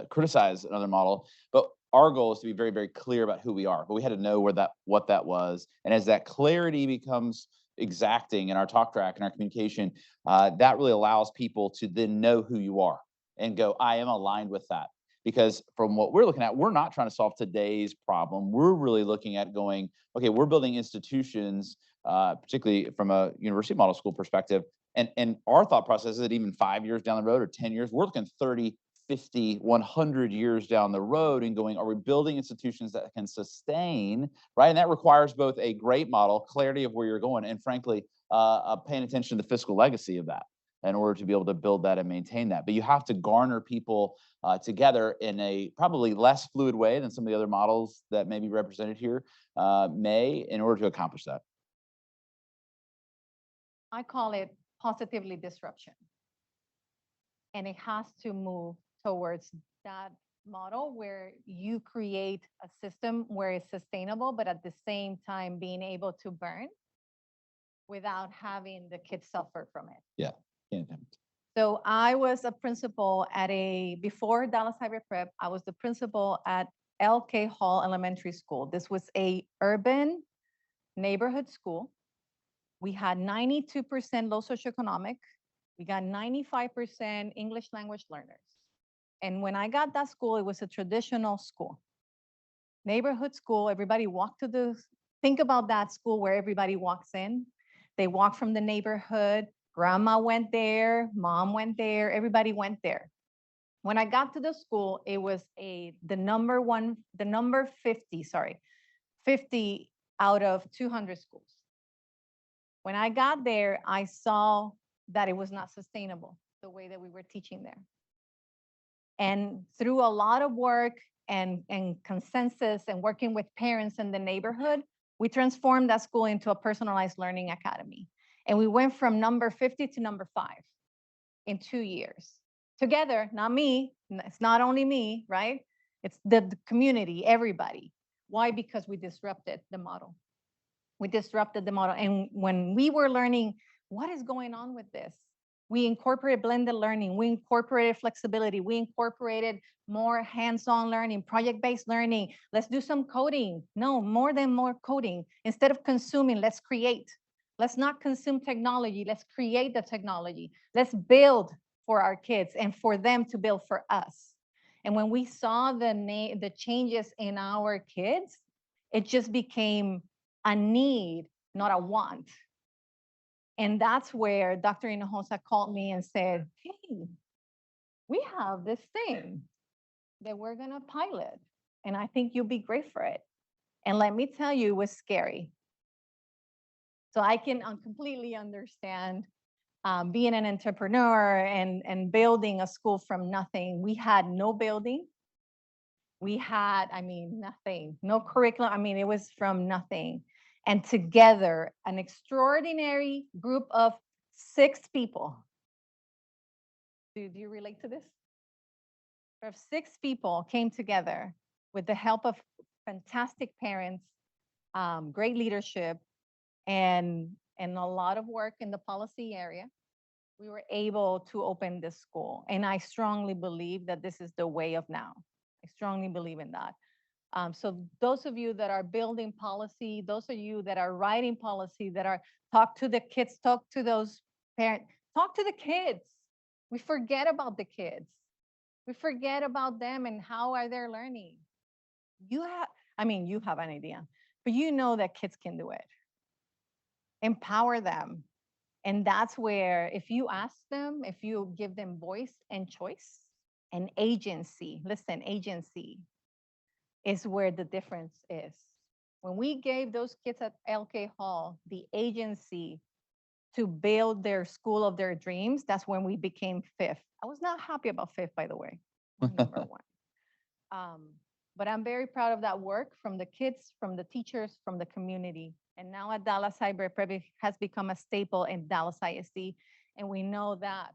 criticize another model, but our goal is to be very, very clear about who we are. But we had to know what that was. And as that clarity becomes exacting in our talk track and our communication, that really allows people to then know who you are and go, I am aligned with that. Because from what we're looking at, we're not trying to solve today's problem. We're really looking at going, okay, we're building institutions, particularly from a university model school perspective. And our thought process is that even 5 years down the road or 10 years, we're looking 30, 50, 100 years down the road and going, are we building institutions that can sustain, right? And that requires both a great model, clarity of where you're going, and frankly, paying attention to the fiscal legacy of that in order to be able to build that and maintain that. But you have to garner people together in a probably less fluid way than some of the other models that may be represented here in order to accomplish that. I call it positively disruption. And it has to move towards that model where you create a system where it's sustainable, but at the same time being able to burn without having the kids suffer from it. Yeah. So I was a principal before Dallas Hybrid Prep, I was the principal at L.K. Hall Elementary School. This was a urban neighborhood school. We had 92% low socioeconomic. We got 95% English language learners. And when I got that school, it was a traditional school. Neighborhood school, everybody walked think about that school where everybody walks in. They walk from the neighborhood. Grandma went there, mom went there, everybody went there. When I got to the school, it was the number 50 out of 200 schools. When I got there, I saw that it was not sustainable the way that we were teaching there. And through a lot of work and consensus and working with parents in the neighborhood, we transformed that school into a personalized learning academy. And we went from number 50 to number 5 in 2 years. Together, not me, it's not only me, right? It's the community, everybody. Why? Because we disrupted the model. We disrupted the model. And when we were learning, what is going on with this? We incorporated blended learning. We incorporated flexibility. We incorporated more hands-on learning, project-based learning. Let's do some coding. No, more coding. Instead of consuming, let's create. Let's not consume technology. Let's create the technology. Let's build for our kids and for them to build for us. And when we saw the changes in our kids, it just became a need, not a want. And that's where Dr. Hinojosa called me and said, hey, we have this thing that we're going to pilot. And I think you'll be great for it. And let me tell you, it was scary. So I can completely understand being an entrepreneur and building a school from nothing. We had no building. We had, nothing, no curriculum. It was from nothing. And together, an extraordinary group of 6 people. Do you relate to this? 6 people came together with the help of fantastic parents, great leadership, and a lot of work in the policy area. We were able to open this school. And I strongly believe that this is the way of now. I strongly believe in that. So those of you that are building policy, those of you that are writing policy, that are talk to the kids, talk to those parents, talk to the kids. We forget about the kids. We forget about them and how are they learning. You have an idea, but you know that kids can do it. Empower them. And that's where, if you ask them, if you give them voice and choice and agency, listen, agency is where the difference is. When we gave those kids at LK Hall the agency to build their school of their dreams, that's when we became 5th. I was not happy about 5th, by the way, number 1. But I'm very proud of that work from the kids, from the teachers, from the community. And now at Dallas Hybrid Prep has become a staple in Dallas ISD. And we know that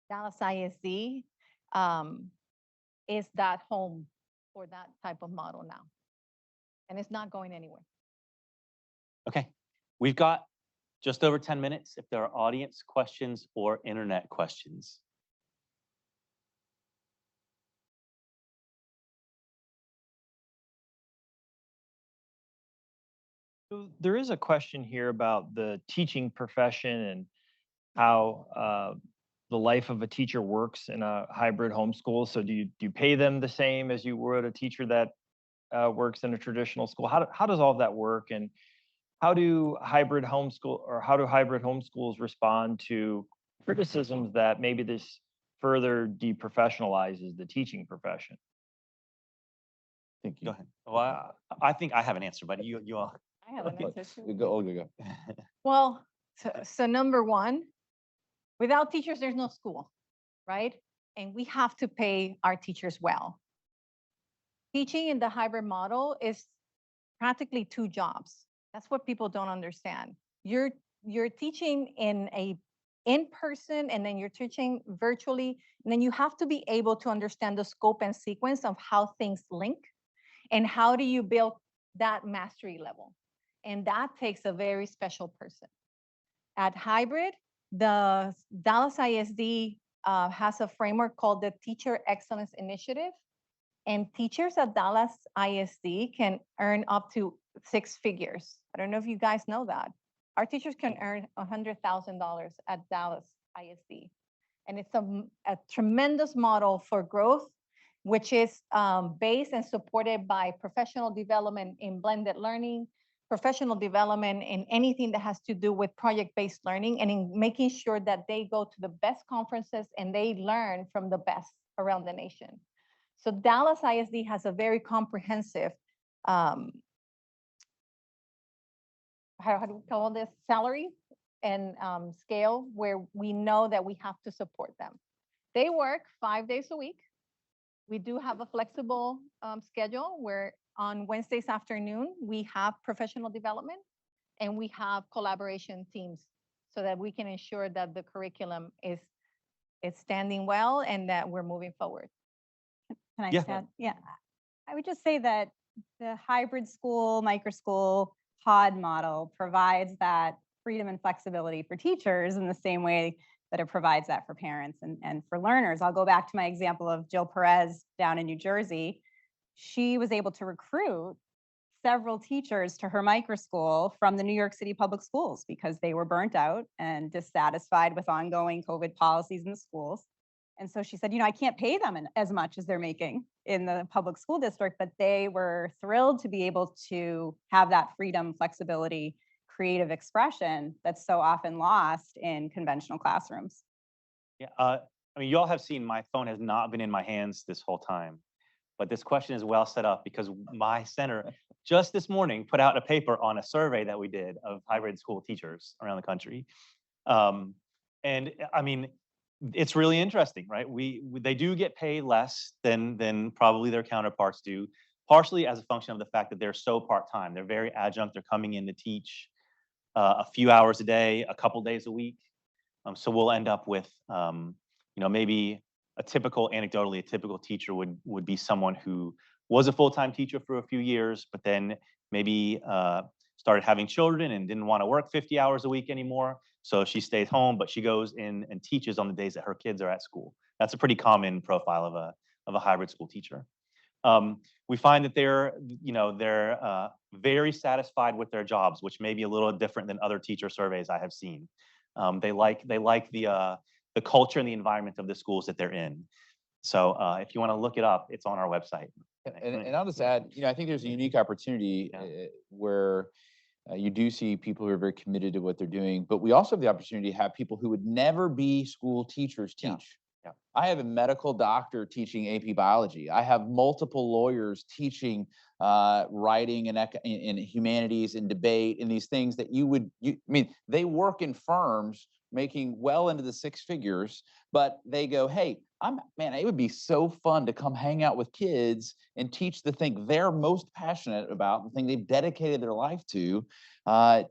Dallas ISD is that home for that type of model now. And it's not going anywhere. Okay, we've got just over 10 minutes. If there are audience questions or internet questions. So there is a question here about the teaching profession and how the life of a teacher works in a hybrid homeschool. So do you pay them the same as you would a teacher that works in a traditional school? How does all of that work? And how do hybrid homeschools respond to criticisms that maybe this further deprofessionalizes the teaching profession? Thank you. Go ahead. Well, I think I have an answer, but you all. I have an answer too. Go, Olga, go. Well, so number one, without teachers, there's no school, right? And we have to pay our teachers well. Teaching in the hybrid model is practically two jobs. That's what people don't understand. You're teaching in person, and then you're teaching virtually, and then you have to be able to understand the scope and sequence of how things link, and how do you build that mastery level. And that takes a very special person. At hybrid, the Dallas ISD has a framework called the Teacher Excellence Initiative. And teachers at Dallas ISD can earn up to 6 figures. I don't know if you guys know that. Our teachers can earn $100,000 at Dallas ISD. And it's a tremendous model for growth, which is based and supported by professional development in blended learning, professional development in anything that has to do with project-based learning, and in making sure that they go to the best conferences and they learn from the best around the nation. So Dallas ISD has a very comprehensive, how do we call this, salary and scale, where we know that we have to support them. They work 5 days a week. We do have a flexible schedule where on Wednesdays afternoon, we have professional development and we have collaboration teams so that we can ensure that the curriculum is standing well and that we're moving forward. Can I Yeah. just add? Yeah, I would just say that the hybrid school, micro school, pod model provides that freedom and flexibility for teachers in the same way that it provides that for parents and for learners. I'll go back to my example of Jill Perez down in New Jersey. She was able to recruit several teachers to her micro school from the New York City public schools because they were burnt out and dissatisfied with ongoing COVID policies in the schools. And so she said, I can't pay them as much as they're making in the public school district, but they were thrilled to be able to have that freedom, flexibility, creative expression that's so often lost in conventional classrooms. Yeah, I mean, you all have seen my phone has not been in my hands this whole time, but this question is well set up because my center just this morning put out a paper on a survey that we did of hybrid school teachers around the country. And I mean, it's really interesting, right? They do get paid less than probably their counterparts do, partially as a function of the fact that they're so part-time. They're very adjunct. They're coming in to teach a few hours a day, a couple days a week. So we'll end up with, maybe anecdotally, a typical teacher would be someone who was a full-time teacher for a few years, but then maybe started having children and didn't want to work 50 hours a week anymore. So she stays home, but she goes in and teaches on the days that her kids are at school. That's a pretty common profile of a hybrid school teacher. We find that they're very satisfied with their jobs, which may be a little different than other teacher surveys I have seen. They like the culture and the environment of the schools that they're in. So if you want to look it up, it's on our website. And I'll just add, I think there's a unique opportunity where you do see people who are very committed to what they're doing, but we also have the opportunity to have people who would never be school teachers teach. Yeah. I have a medical doctor teaching AP biology. I have multiple lawyers teaching writing and in humanities and debate and these things that I mean, they work in firms making well into the six figures, but they go, hey, man, it would be so fun to come hang out with kids and teach the thing they're most passionate about, the thing they've dedicated their life to a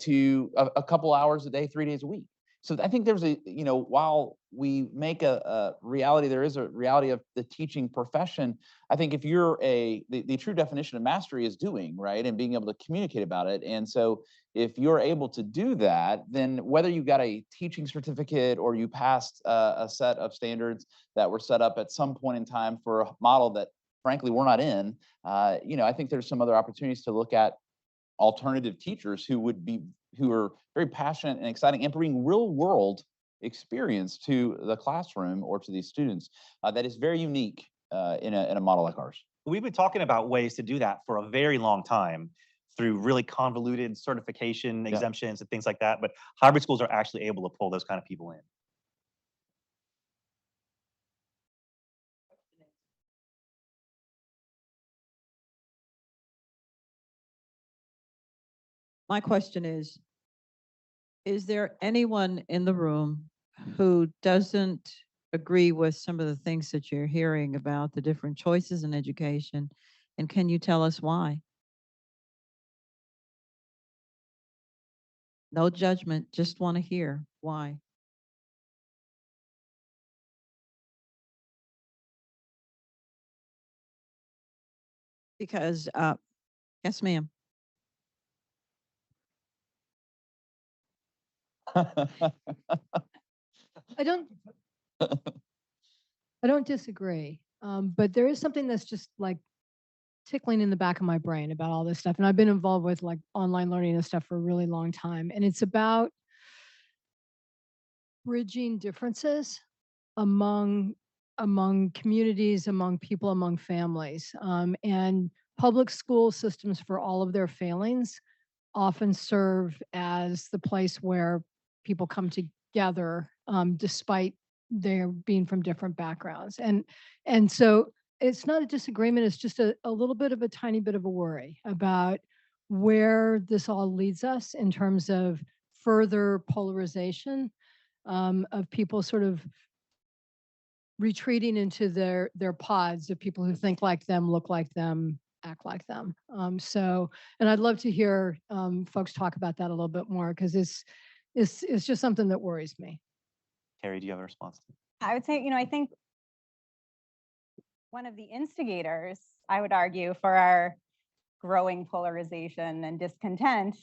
couple hours a day, 3 days a week. So I think there's while we make a reality, there is a reality of the teaching profession. I think if you're the true definition of mastery is doing, right? And being able to communicate about it. And so if you're able to do that, then whether you got a teaching certificate or you passed a set of standards that were set up at some point in time for a model that frankly we're not in, I think there's some other opportunities to look at alternative teachers who are very passionate and exciting and bring real world experience to the classroom or to these students that is very unique in a model like ours. We've been talking about ways to do that for a very long time through really convoluted certification exemptions and things like that. But hybrid schools are actually able to pull those kind of people in. My question is there anyone in the room who doesn't agree with some of the things that you're hearing about the different choices in education? And can you tell us why? No judgment, just want to hear why. Because, yes, ma'am. I don't disagree, but there is something that's just like tickling in the back of my brain about all this stuff. And I've been involved with like online learning and stuff for a really long time. And it's about bridging differences among communities, among people, among families. And public school systems, for all of their failings, often serve as the place where people come together despite their being from different backgrounds. And so it's not a disagreement, it's just a little bit of a tiny bit of a worry about where this all leads us in terms of further polarization of people sort of retreating into their pods of people who think like them, look like them, act like them. And I'd love to hear folks talk about that a little bit more because it's just something that worries me. Kerry, do you have a response? I would say, I think one of the instigators, I would argue, for our growing polarization and discontent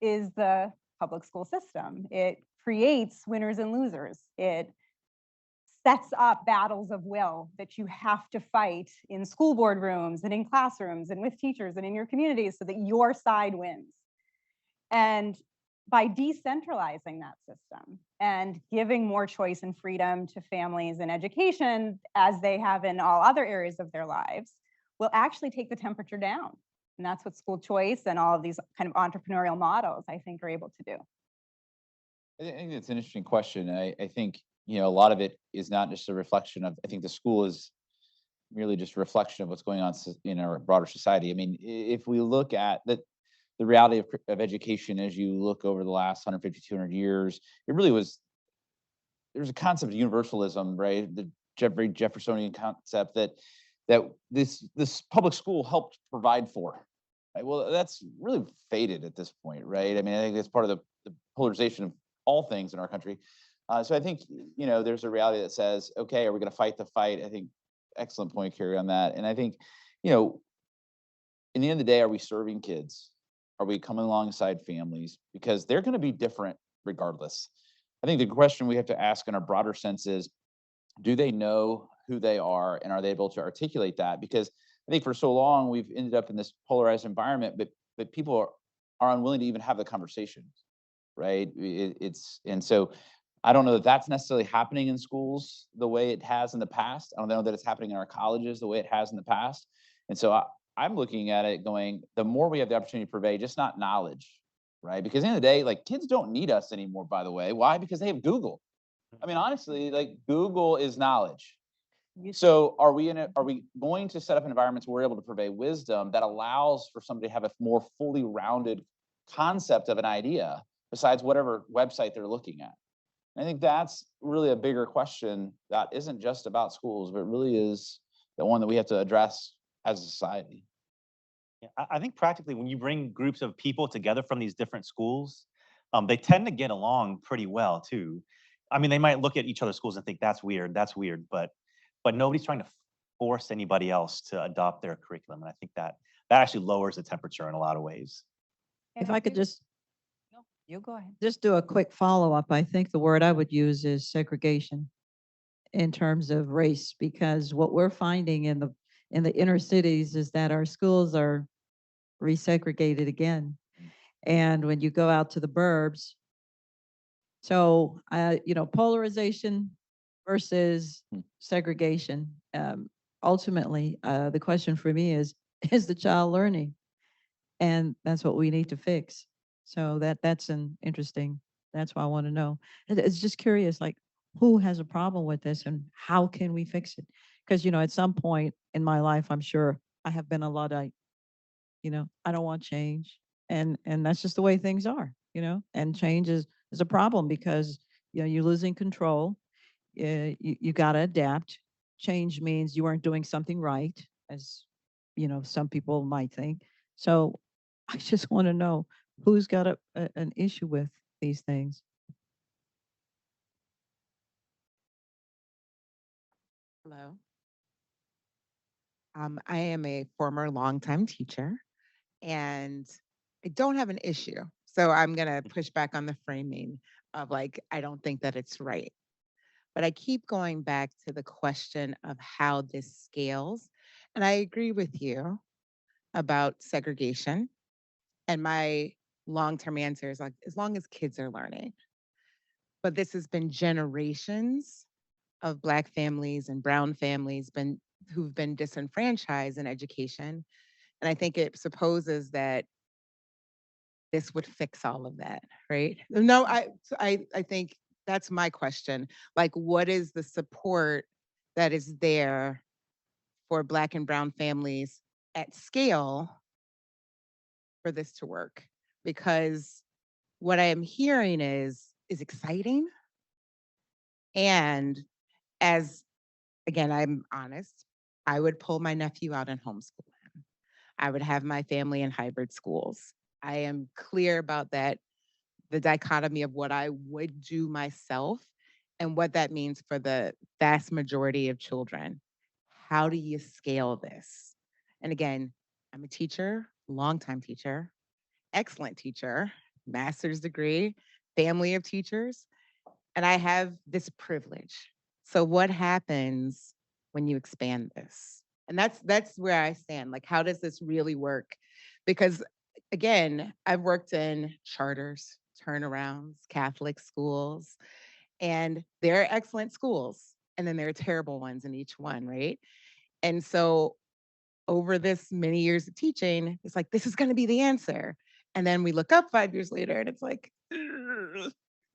is the public school system. It creates winners and losers. It sets up battles of will that you have to fight in school board rooms and in classrooms and with teachers and in your communities so that your side wins. And by decentralizing that system and giving more choice and freedom to families and education, as they have in all other areas of their lives, will actually take the temperature down. And that's what school choice and all of these kind of entrepreneurial models, I think, are able to do. I think it's an interesting question. I think, a lot of it is not just a reflection of, I think the school is merely just a reflection of what's going on in our broader society. I mean, if we look at the reality of education, as you look over the last 150, 200 years, it really was, there's a concept of universalism, right? The very Jeffersonian concept that this public school helped provide for. Right? Well, that's really faded at this point, right? I mean, I think it's part of the polarization of all things in our country. So I think, there's a reality that says, okay, are we going to fight the fight? I think excellent point, Kerry, on that. And I think, in the end of the day, are we serving kids? Are we coming alongside families? Because they're going to be different regardless. I think the question we have to ask in our broader sense is, do they know who they are and are they able to articulate that? Because I think for so long we've ended up in this polarized environment, but people are unwilling to even have the conversation, right? And so I don't know that that's necessarily happening in schools the way it has in the past. I don't know that it's happening in our colleges the way it has in the past. And so I'm looking at it going, the more we have the opportunity to purvey, just not knowledge, right? Because at the end of the day, like kids don't need us anymore, by the way. Why? Because they have Google, I mean, honestly, like Google is knowledge. You- So are we going to set up environments where we're able to purvey wisdom that allows for somebody to have a more fully rounded concept of an idea besides whatever website they're looking at? I think that's really a bigger question that isn't just about schools, but really is the one that we have to address as a society. Yeah, I think practically when you bring groups of people together from these different schools, they tend to get along pretty well too. I mean, they might look at each other's schools and think that's weird, but nobody's trying to force anybody else to adopt their curriculum. And I think that actually lowers the temperature in a lot of ways. If I could just No, you go ahead. do a quick follow-up, I think the word I would use is segregation in terms of race, because what we're finding in the inner cities is that our schools are resegregated again. And when you go out to the burbs, so polarization versus segregation. Ultimately, the question for me is the child learning? And that's what we need to fix. So that's an interesting, that's why I want to know. It's just curious, like, who has a problem with this and how can we fix it? Because, at some point in my life, I'm sure I have been a Luddite. I don't want change. And that's just the way things are, and change is a problem because, you're losing control. You got to adapt. Change means you aren't doing something right, as, some people might think. So I just want to know who's got an issue with these things. Hello. I am a former longtime teacher and I don't have an issue. So I'm going to push back on the framing of like, I don't think that it's right. But I keep going back to the question of how this scales. And I agree with you about segregation. And my long-term answer is like, as long as kids are learning. But this has been generations of Black families and brown families who've been disenfranchised in education. And I think it supposes that this would fix all of that, right? No, I think that's my question. Like, what is the support that is there for Black and brown families at scale for this to work? Because what I am hearing is exciting. And as, again, I'm honest, I would pull my nephew out and homeschool him. I would have my family in hybrid schools. I am clear about that, the dichotomy of what I would do myself and what that means for the vast majority of children. How do you scale this? And again, I'm a teacher, longtime teacher, excellent teacher, master's degree, family of teachers, and I have this privilege. So what happens when you expand this? And that's where I stand. Like, how does this really work? Because again, I've worked in charters, turnarounds, Catholic schools, and there are excellent schools, and then there are terrible ones in each one, right? And so over this many years of teaching, it's like, this is going to be the answer. And then we look up 5 years later and it's like,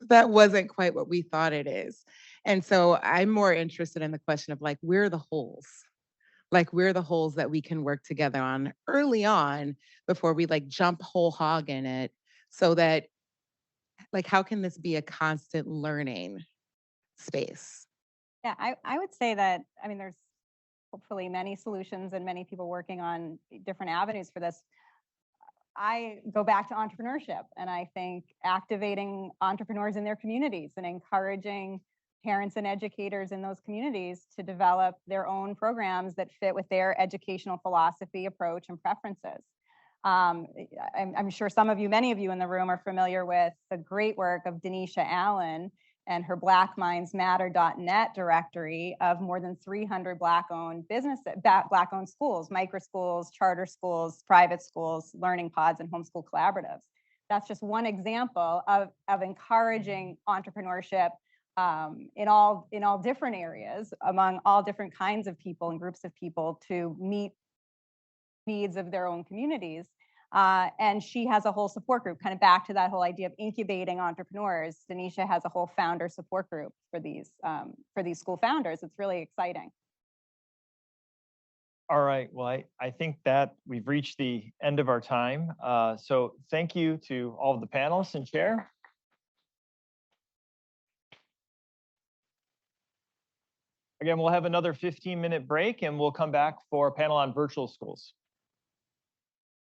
that wasn't quite what we thought it is. And so I'm more interested in the question of like, where are the holes? Like, where are the holes that we can work together on early on before we like jump whole hog in it, so that like, how can this be a constant learning space? Yeah, I would say that, I mean, there's hopefully many solutions and many people working on different avenues for this. I go back to entrepreneurship, and I think activating entrepreneurs in their communities and encouraging parents and educators in those communities to develop their own programs that fit with their educational philosophy, approach, and preferences. I'm sure many of you in the room are familiar with the great work of Denisha Allen and her BlackMindsMatter.net directory of more than 300 Black-owned businesses, Black-owned schools, micro schools, charter schools, private schools, learning pods, and homeschool collaboratives. That's just one example of encouraging entrepreneurship in all different areas, among all different kinds of people and groups of people to meet needs of their own communities. And she has a whole support group, kind of back to that whole idea of incubating entrepreneurs. Denisha has a whole founder support group for these school founders. It's really exciting. All right, well, I think that we've reached the end of our time. So thank you to all of the panelists and chair. Again, we'll have another 15-minute break and we'll come back for a panel on virtual schools.